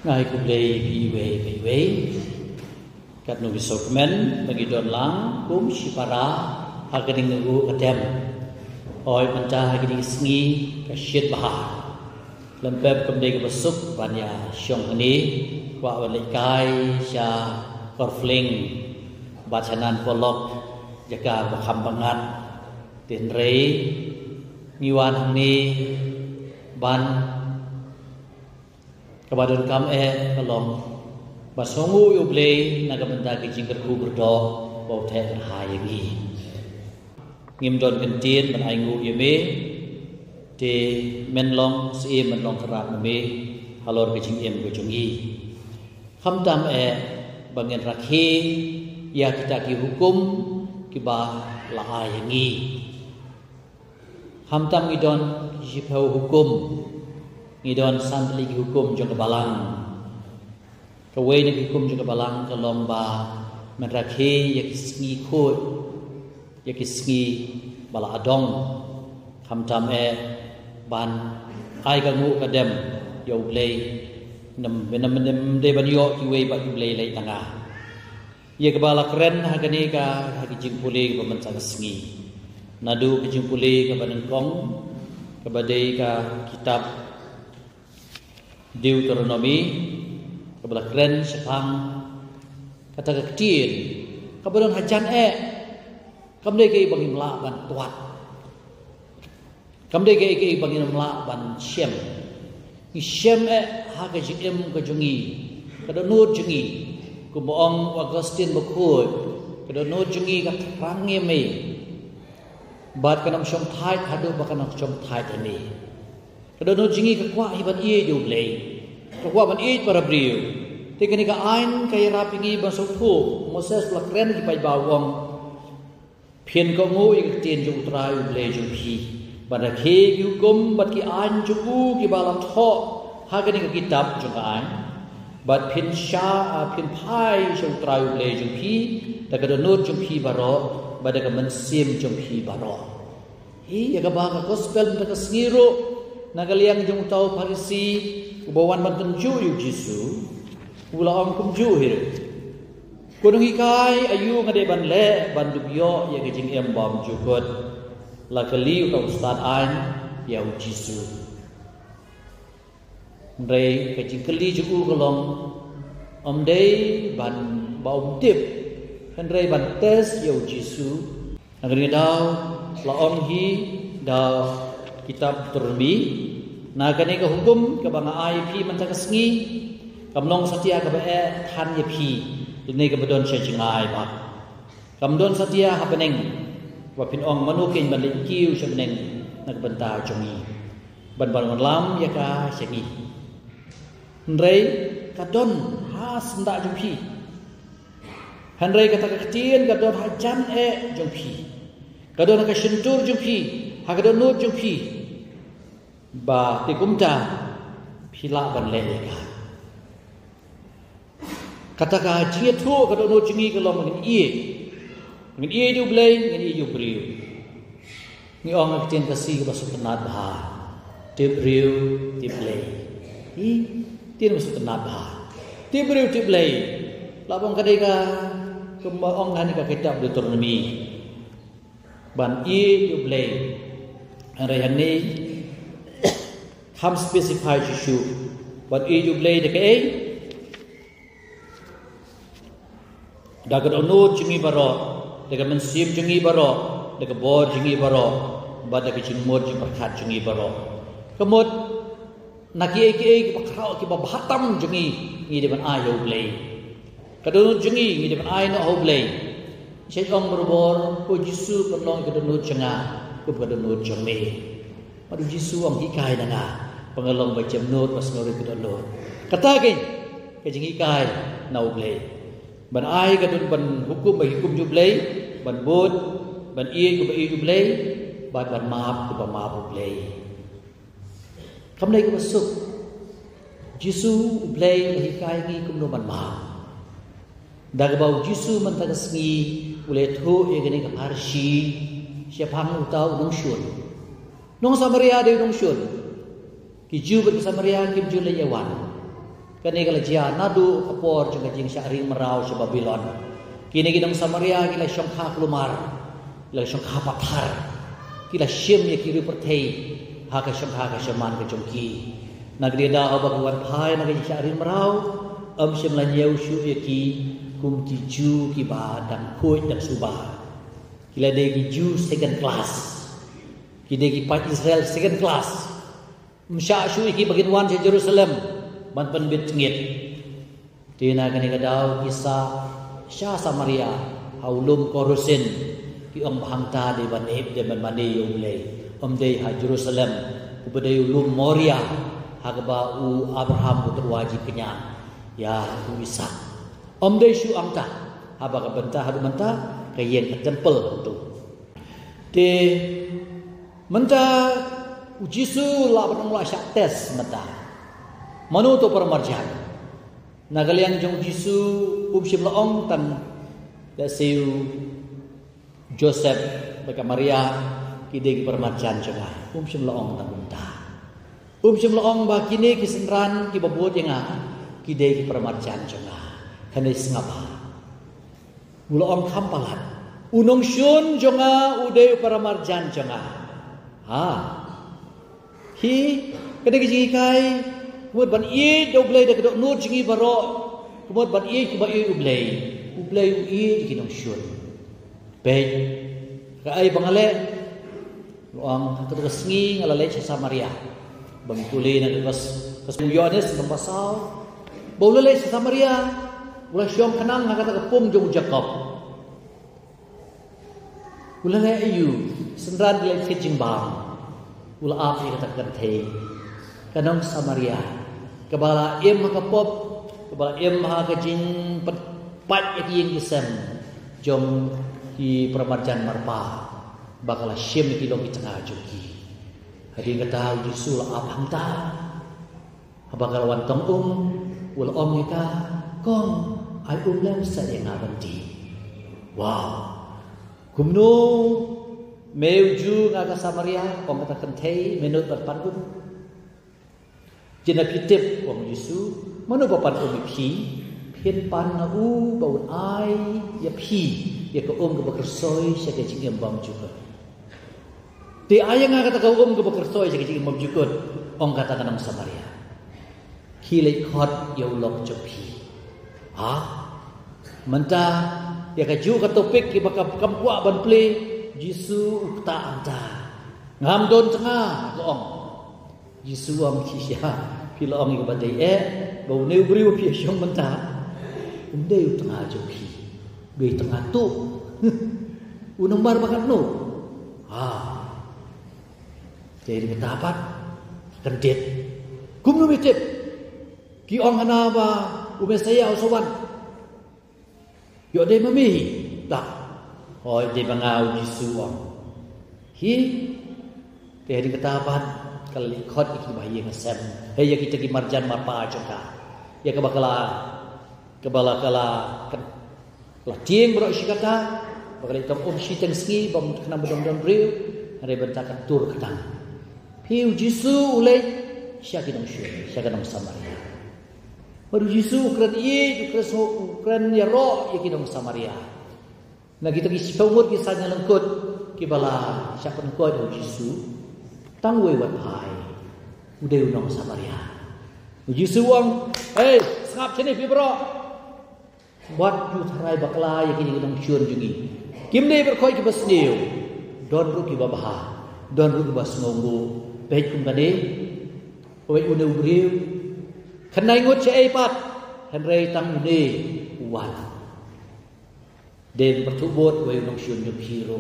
Ngai ku play iwe kat nu bisokmen bagi don lang kum sipara haganing ngu kadem oi panta haganing sngi ka shit bahar lempep kemdei ke besuk banya syong ni wa walikai sya korfling bacanan polok jaga bakham bangat tin rei ngiwan ni ban kabadon kam kalong basongu yuble nagamanda ki jingker ku berdo bau the hayagi ngimdon kentin ban aingu yeme te menlong si menlong kerak me halor ke jing em ko jungi khamtam bangen rakhi ya kita ki hukum ki ba la hayangi khamtam ngidon jipau hukum ngidon santli ki hukum jong balang kawai ni hukum jong balang kalong ba menrakhi ya kisngi khot ya kisngi bala adong khamtam ban ai ka ngu kadem yo play nam benam de ban yo ki we ba ki play lai tanga ye ka bala kren ha kani ka ha ki jing puli ka man sa sngi nadu ki jing puli ka ban kong ka badai ka kitab Deuteronomy ka bala kren sepang kata ka ketin ka ban hajan kamde ke bangim la ban tuat kamde ke bangin mla ban shem i shem ha ka jim ka jungi ka do no jungi ku boong Augustine bokut ka do no jungi ka range me bat ka nam shom thai hadu ba ka nam shom thai ni ka do no jungi ka kwa hi ban ye du le ka kwa ban e para brio te ka ni ka ain ka ira pingi ba so thu Moses la kren ki pai ba wong phiền ko ngu ik tin ju trai u le ju phi bada ke hukum bat ki an juku ki balam tho hagani ka kitab jung an bat phin sha phin phai jung trai u le jung phi ta ka not jung phi baro bada ka man sim jung phi baro hi ya ka ba ka gospel ta ka ngiro nagaliang jung tau parisi ubawan ban ju yu jisu ula ong kum ju hir kunung ikai ayu ngade ban le ban dubyo ya ka jing em bom jukot la kali ka ustad an ya jisu rei ka jing kali ju kolong om dei ban baum tip han rei ban tes ya jisu ngani daw la om hi da kitab turmi na kani ka hukum ka banga ai phi man ta ka sngi kamlong satia ka ba than ye phi ni ka badon che chingai ba kamdon satia happening wa pin ong manukin balik kiu sebeneng nak benta jongi ban ban lam ya ka segi ndrei kadon has nda jumpi handrei kata ketien kadon hajan jumpi kadon ka shintur jumpi ha kadon nut jumpi ba tikumta phila ban le ka kata ka jie thu kadon nut jingi kalong ngin ie du blay ngin ie du briu ni ong ak tin kasi ka basuk nat ba te briu te blay hi tin basuk nat ba te briu te blay labong kadai ka kumba ong hani ka kitab Deuteronomy ban ie du blay are hani ham specify issue ban ie du blay de ke dagat onut jingi baro daga mensim jengi baro daga bor jengi baro bada ke jingmod jing perkhat jengi baro kemod naki eke bakrau ki bahatam jengi ngi de ban ayo blay kadon jengi ngi de ban ay no ho blay sei ong berbor ko jisu perlong kadon jenga ko kadon jeme madu jisu ong hikai nanga pengelong ba jemnot pas ngore kadon kata ke jengi kai no blay ban ai kadon ban hukum ba hukum jublay ban bot ban ie ko ba ie jublay ban maaf ko ba maaf jublay kamlay ko basuk jisu jublay hikai ngi kum no ban maaf dagbau jisu man tagasngi ule thu e gani ka parshi siapang utau nong shun nong Samaria de nong shun ki ju ba Samaria kim ju le yawan Kani kala jia nadu kapor jeng jing syahring merau sa Babylon. Kini gidang Samaria kila syongkha kelumar, kila syongkha pathar, kila syem ya kiri pertei, haka syongkha ka syaman ka jongki. Nagri da abagwan phai nagi syahring merau, syem la nyeu syu ya ki kum ti ju ki ba dan khoi dan subah. Kila degi Jew second class, kila degi pat Israel second class. Msya syu ki bagin wan sa Jerusalem. Man penbit ngit tina kani kadau kisah Syah Samaria haulum korusin ki hangta de banib de mane yumle de ha Jerusalem ubade ulum Moria hagba u Abraham terwajib kenyang ya u Ishak de syu angta haba ka bentah hadu menta kayen ke temple tu de menta ujisu la banung la syak tes menta manu to permarjan nagaliang jong Jisu umsim laong tan da siu Joseph baka Maria kideg permarjan jaga umsim laong tan unta umsim laong ba kini kisenran ki babot yang kideg permarjan jaga kanis ngapa mulaong kampalat unong syun jonga uday permarjan jaga hi kadeg jikai Kemudian ban i doblay da kedok nur jingi baro kemudian ban i kuba i ublay i kinong syun baik kai bangale luang terus ngi ngalalay sa Samaria bang tuli na kas Yohanes ng pasal baulalay sa Samaria wala siyang kanang ngakata kapum jong Jacob ulalay ayu sendran dilay kijing bang wala api katakan thay kanong Samaria kabala im hakapop kabala im hakajing pat yaking kisem jom ki permarjan marpa bakala syem ki dong itanga joki hadi kata usul abangta abakal wantong ul ka kong ai lam sa yang abanti wow kumno meuju ngaga Samaria kong kata kentei menut berpanggung jena kitip wang Yesu manu bapan pi pien pan na u baun ai ya pi ya ka ke bekersoy sa ka jing bam juga ti ayang nga kata ka ke bekersoy sa ka jing bam juga ong kata kanang Samaria kilay khot yaw lok jopi menta ya ka ju ka topik ki baka kampwa ban ple Yesu ukta anta ngam don tengah ong Yesu am kisya pila ong ba dei bau neu briu pi syong menta undeu tengah joki be tengah tu unombar bakat no jadi ketapat kendet kum no mitip ki ong ana ba umesaya usawan yo dei mami tak hoi dei bangau Yesu ong hi jadi ketapat kali khot iki bayi ngasem hey kita ki marjan marpa joka ya kabakala la tieng bro sikata bakal tom shiteng ski bom kena bedom briu are bentakan tur kadang piu Jisu ulai syakidong Samaria baru Jisu ukran ya ro yakidong Samaria nah kita ki sipawut kisahnya lengkut kibala syapan ko do Jisu tangwe wat hai udah unong Samaria Yesu wang sengap sini pi bro buat yu tharai bakla yakini gedang syun jungi kimne berkoi ki basniu don ru ki babah don ru ki basngongu baik kum kade oi une ubriu khanai ngot che pat henrei tang une wan den pertubot oi unong syun ju hiro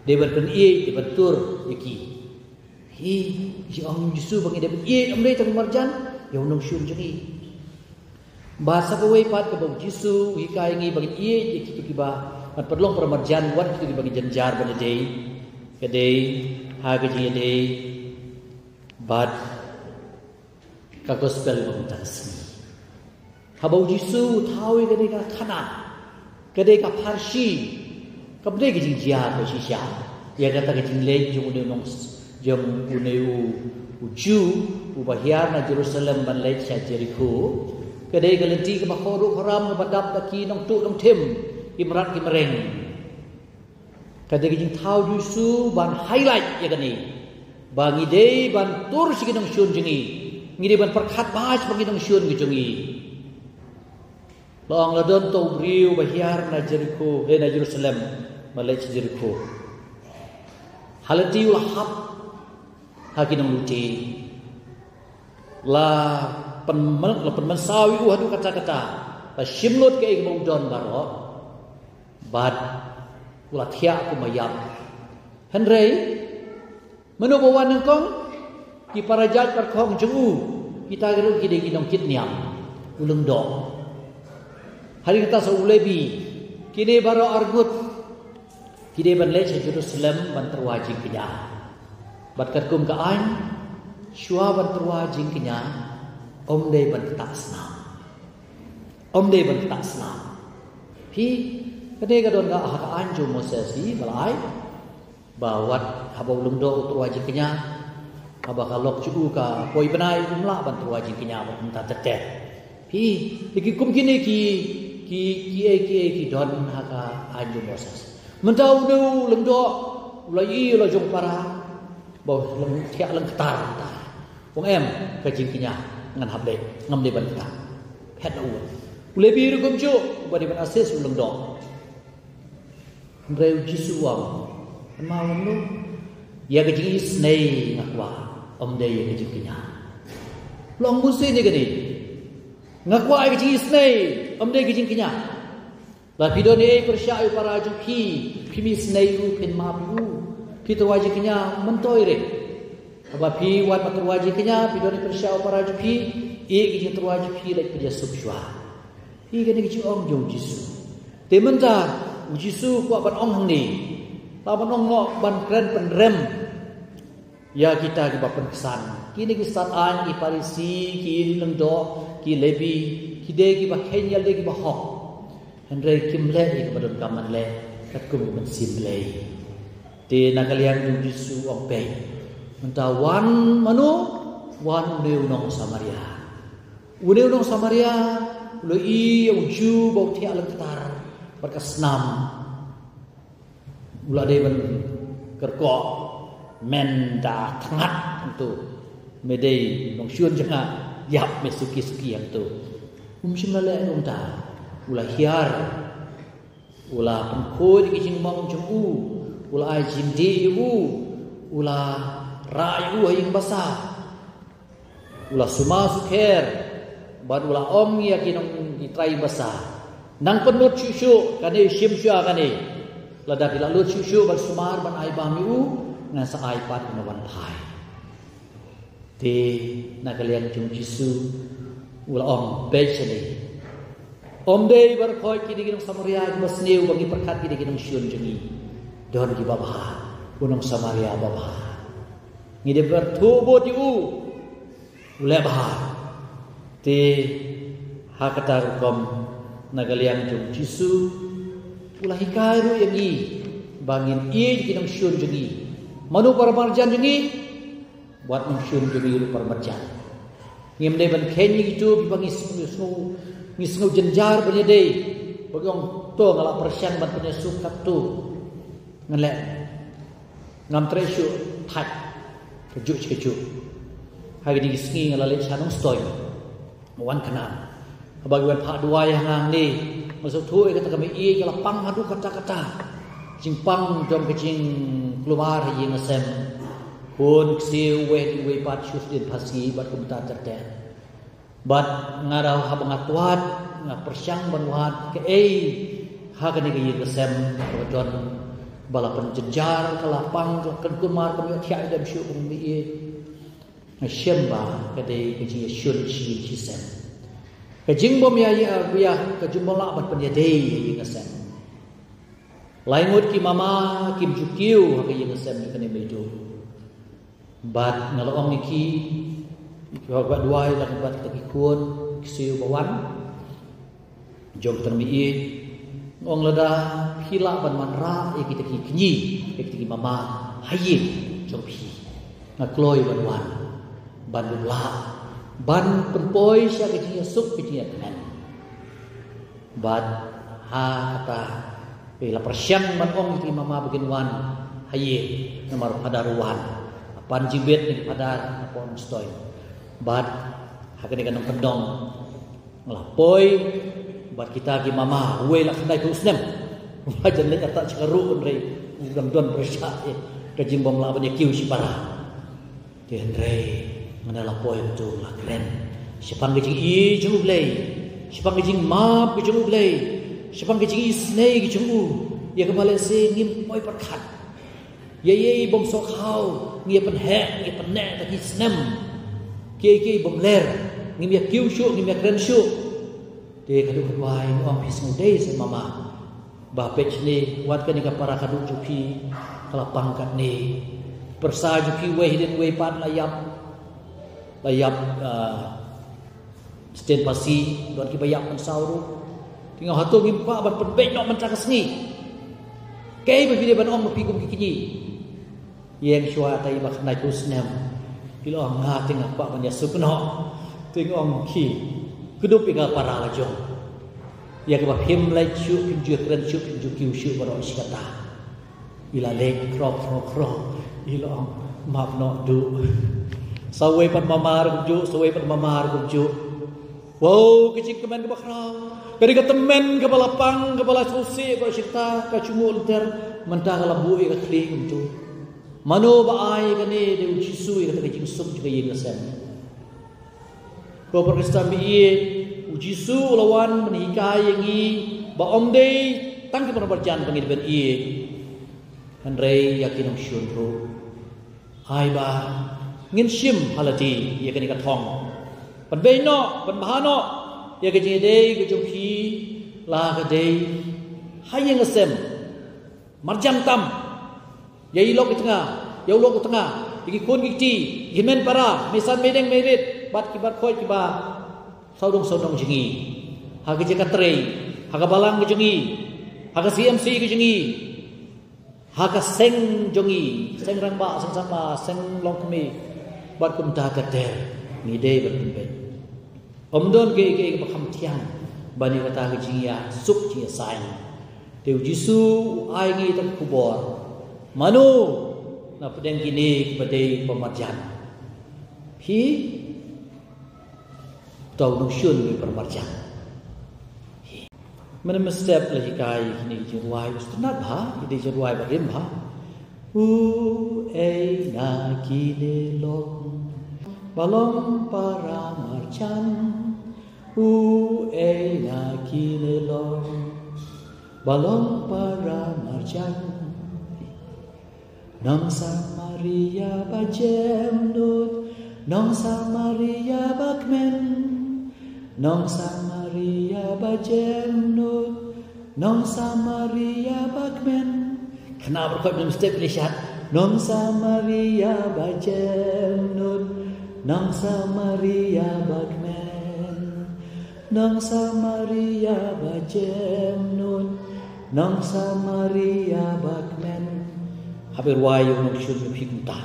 de berken i betur yaki Yang Yesu bagi dia amrei tang marjan ya unong syun jengi bahasa kowe pat ke bang Yesu hikai ngi bagi iki kiba at perlong permarjan wat itu bagi janjar pada day kedai hagaji day bad ka gospel bang tasmi habau Yesu tawi kedai ka khana kedai ka parsi kabdai ki jia ko shisha ya kata ke jingle jung unong jam uneu uju ubahia na Jerusalem ban lai cha Jericho kedai galenti ke bakhoruk haram ke badap daki nong tu nong tim imrat ki mereng kedai jing thau jusu ban highlight ya gani bangi dei ban tur sigi nong syun jengi ngide ban perkhat baj bagi nong syun ki jengi long ladon to riu bahiar na Jericho na Jerusalem malai Jericho halati ul hab hakinong luti la pen sawi hadu kata-kata la shimlot ke ik don baro bad ula thia ku mayam henrei menu bawan nengkong ki parajat par khong jengu kita geru ki de ginong kit niam ulung do hari kata so ulebi kini baro argut kide ban le Jerusalem ban terwajing kenya bat kum ka an shua ban terwajing kenya om dei ban tak senam pi kade ka don ga ha anju Moses hi balai bawat habau lungdo terwajing kenya aba kalok cu ka poi benai umla ban terwajing kenya ban ta tete pi iki kum kini ki don ha ka anju Moses mentau nu lungdo ulai lo jong para bau leng thia leng tar wong em ka jing kenya ngan hable ngam de ban ta phet u ulebi ru kum chu bani ban ases ulung do reu jisu wang ma wong nu ya ka jing snei ngakwa om de ya ka jing kenya long musi ni gani ngakwa ka jing snei om de ka jing kenya la pidoni persya para juki pimi snei u pin ma pu pi to waji kenya mentoi re aba pi wat terwaji kenya pidoni persya para juki e ki terwaji pi lai pi subshwa pi gani ki ong jo jisu tementa jisu ku ban ong hang ni la ban ong ngo ban kren pen rem ya kita ki bapen kesan kini ki sat an ki parisi ki leng do ki lebi ki de ki ba kenya de ki ba hok Henry Kimle ik badon kaman le kat kum men simle te nakalian Yesu ope menta wan manu wan neu nong Samaria lo i uju bau ti alang tar berkasnam ula de ban kerko men da thangat tu medei nong syun janga yap mesuki yang tu simle ta ula hiar ula pengkoi ki jing mong jemu ula ai jim di ula rai yang basah ula suma sukher bad ula om ya kinong ditrai basah nang penut syusyu kane sim syua kane lada bila lut syusyu bad sumar ban ai bami ngan sa ai pat nawan thai te nakalian jum jisu ula om bechani om dei bar khoi ki digin Samaria mas neu bagi perkat ki digin syun jengi don ki baba kunong Samaria baba ngide bar tubo ti ule bah te hakatar kom nagaliang jung jisu ulah hikaru yang i bangin i digin syun jengi manu paramarjan jengi buat syun jengi paramarjan ngim dei ban khenyi itu bangis snu ngisngu jenjar punya dei bagong to ngala persian ban punya sukat tu ngelek ngam tresu thak kejuk hari di ngisngi ngala le chanong stoy wan kana bagi wan pha dua yang ngang ni masuk tu kata kami i ngala pang hadu kata-kata jingpang jom kecing keluar yang ngasem pun siu we pat shus din phasi bat kumta terten bat ngarau habangatuat nga persyang banwat ke ha kani ke yesem bodon balapan jejar kelapang kan kumar kami thia dem syu ung mi nga shemba ke de ke ji shun chi sem ke jingbom ya ke jumbola bat pen ya de yesem laingut ki mama kim jukiu ha ke yesem kani medo bat ngalong iki Ikiwa buat dua yang buat kita ikut kesiu bawan jom termi'i ngong lada hila ban manra kita kinyi kita mama hayi jom hi ngakloi ban wan ban la ban penpoi sia ke jing suk ke jing kan bat ha kata pela persiang man ong ti mama begin wan haye nomor padaruan pan jibet ni padar apon stoi bat hakane kanong kendong ngelapoi bat kita ki mama we la kendai ku usnem wajan le kata cikaru unrei ugam don persya ke jimbom la banya kiu si para tenrei manala poi tu la kren sipang ke jing i jung blei sipang ke jing map ke jung blei sipang ke jing isnei ke jung ya ke Malaysia ngim poi perkhat ye bom sok hau ngia pen hek ngia pen nek ta ki snem ke bom ler ngim ya kiu shu ngim ya kren shu de kadu kedwai ong pis ngudei se mama ba pech ni wat kan ka para kadu jupi kelapang kat ni persa jupi we hidin we pat layap sten pasi don ki bayak pan sauru tinggal hatu ngimpa ban penbek nok mentak kesni kei bagi ban ong pi kum kikini yang shua tai bak nai kusnem kilo nga tinggal pak ban yasuk no tinggal ong ki kudup ika para lajong ya ke him lai chu pin ju kren chu pin ju kiu chu baro iskata ila lek krok ila ong map no du sawai pan mamar ju sawai pan mamar ju wow kecik kemen ke bakrau kadi ke temen ke balapang ke bala susi ke syita ke cumul ter mentah ke lambu ke kling ju mano ba ai ke ni de ujisu ke kecik sum juga yin lesem ko perkistan bi ujisu lawan menikai yangi ba omdei tang ke berjan pangit ben i handrei yakin om syunru ai ba ngin sim halati ya kani ka thong pan beino pan bahano ya ke jede ke jumpi la ke dei hayeng asem marjam tam ya ilok ke tengah ya ulok ke tengah iki kun giti himen para misan medeng merit bat kibat khoi kiba saudong jingi ha ke jeka trei ha ka balang ke jingi ha ka CMC ke jingi ha ka seng jongi seng rangba seng sama seng longkmi bat kum ta ka ter ni dei bat pen omdon ke bakam tiang bani kata ke jingia suk jingia sai teu jisu ai ngi tak kubor manu na pedeng kini badai pemarjan hi tau nu syun ni pemarjan mana mestep lagi kai kini jirwai ustunat ba ide jirwai ba rim ba ei na kini lok balong para marjan ei na kini lok balong para marjan nong Samaria bajem nut nong Samaria bakmen nong Samaria bajem nut nong Samaria bakmen kenapa kau belum step lihat nong Samaria bajem nut nong Samaria bakmen nong Samaria bajem nut nong Samaria bakmen hampir wayu nong syun yupi kunta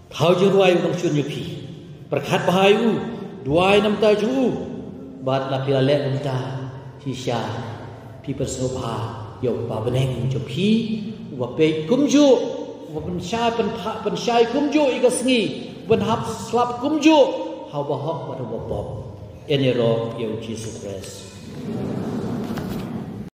kau je wayu nong syun yupi perkat bahayu duai nam taju bat la pilale kunta hisya pi persopa yo pa beneng jupi wa pe kumju wa pen syai kumju igasngi ben hap slap kumju hau bahok wa bob enero yo Jesus Christ